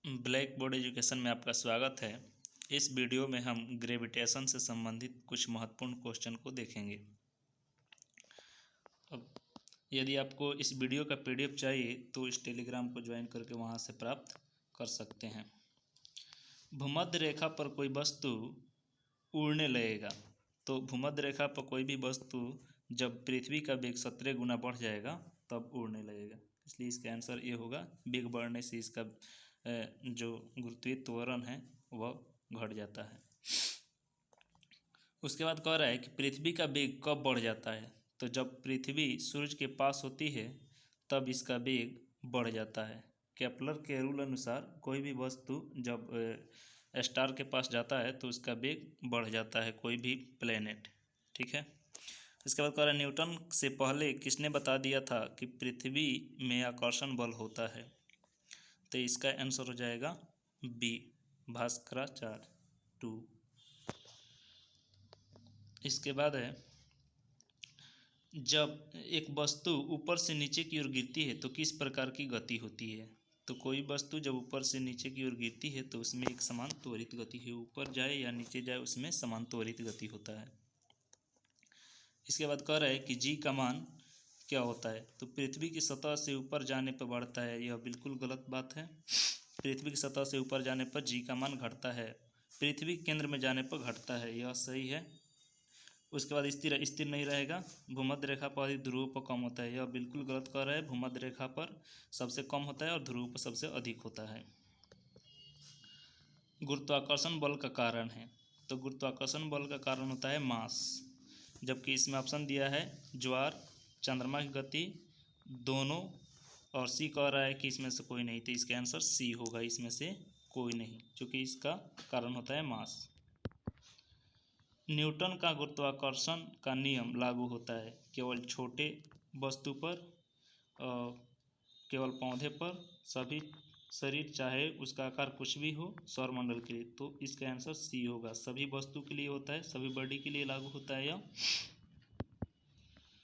Black board education में आपका स्वागत है। इस वीडियो में हम ग्रेविटेशन से संबंधित कुछ महत्वपूर्ण क्वेश्चन को देखेंगे। अब यदि आपको इस वीडियो का पीडीएफ चाहिए तो इस टेलीग्राम को ज्वाइन करके वहां से प्राप्त कर सकते हैं। भूमध्य रेखा पर कोई वस्तु उड़ने लगेगा तो भूमध्य रेखा पर कोई भी वस्तु जब पृथ्वी का वेग 17 गुना बढ़ जाएगा तब उड़ने लगेगा, इसलिए इसका आंसर ये होगा। वेग बढ़ने से इसका जो गुरुत्वीय त्वरण है वह घट जाता है। उसके बाद कह रहा है कि पृथ्वी का वेग कब बढ़ जाता है, तो जब पृथ्वी सूरज के पास होती है तब इसका वेग बढ़ जाता है। केपलर के रूल अनुसार कोई भी वस्तु जब स्टार के पास जाता है तो उसका वेग बढ़ जाता है, कोई भी प्लेनेट। ठीक है। इसके बाद कह रहा है न्यूटन से पहले किसने बता दिया था कि पृथ्वी में आकर्षण बल होता है, तो इसका आंसर हो जाएगा बी, भास्कराचार्य 2। इसके बाद है जब एक वस्तु ऊपर से नीचे की ओर गिरती है तो किस प्रकार की गति होती है, तो कोई वस्तु जब ऊपर से नीचे की ओर गिरती है तो उसमें एक समान त्वरित गति है, ऊपर जाए या नीचे जाए उसमें समान त्वरित गति होता है। इसके बाद कह रहा है कि जी का मान क्या होता है, तो पृथ्वी की सतह से ऊपर जाने पर बढ़ता है, यह बिल्कुल गलत बात है। पृथ्वी की सतह से ऊपर जाने पर जी का मान घटता है, पृथ्वी के केंद्र में जाने पर घटता है, यह सही है। उसके बाद स्थिर स्थिर नहीं रहेगा, भूमध्य रेखा पर अधिक, ध्रुव पर कम होता है, यह बिल्कुल गलत कह रहा है। भूमध्य रेखा पर सबसे कम होता है और ध्रुव पर सबसे अधिक होता है। गुरुत्वाकर्षण बल का कारण है, तो गुरुत्वाकर्षण बल का कारण होता है मास, जबकि इसमें ऑप्शन दिया है ज्वार, चंद्रमा की गति, दोनों, और सी कह रहा है कि इसमें से कोई नहीं, तो इसका आंसर सी होगा, इसमें से कोई नहीं, क्योंकि इसका कारण होता है मास। न्यूटन का गुरुत्वाकर्षण का नियम लागू होता है केवल छोटे वस्तु पर, केवल पौधे पर, सभी शरीर चाहे उसका आकार कुछ भी हो, सौरमंडल के लिए, तो इसका आंसर सी होगा। सभी वस्तु के लिए होता है, सभी बॉडी के लिए लागू होता है यह।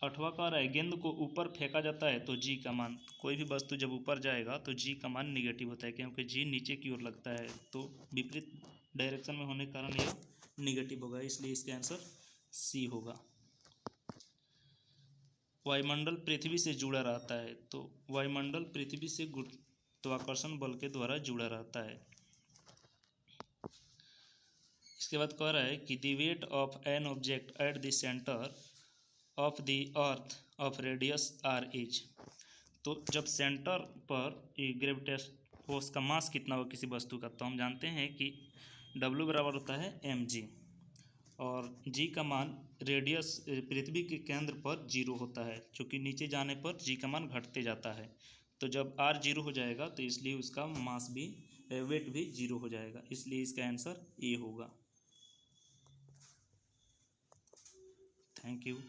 8वां कह रहा है गेंद को ऊपर फेंका जाता है तो जी का मान, कोई भी वस्तु जब ऊपर जाएगा तो जी का मान निगेटिव होता है, क्योंकि जी नीचे की ओर लगता है, तो विपरीत डायरेक्शन में होने के कारण यह निगेटिव होगा, इसलिए इसका आंसर सी होगा। वायुमंडल पृथ्वी से जुड़ा रहता है, तो वायुमंडल पृथ्वी से गुरुत्वाकर्षण बल के द्वारा जुड़ा रहता है। इसके बाद कह रहा है कि the weight of an object at the centre of the earth of radius R is, तो जब सेंटर पर ग्रेविटेशन फोर्स का मास कितना हो किसी वस्तु का, तो हम जानते हैं कि W बराबर होता है mg, और g का मान रेडियस पृथ्वी के केंद्र पर 0 होता है, क्योंकि नीचे जाने पर g का मान घटते जाता है, तो जब r 0 हो जाएगा तो इसलिए उसका मास भी, वेट भी 0 हो जाएगा, इसलिए इसका आंसर ए होगा। Thank you.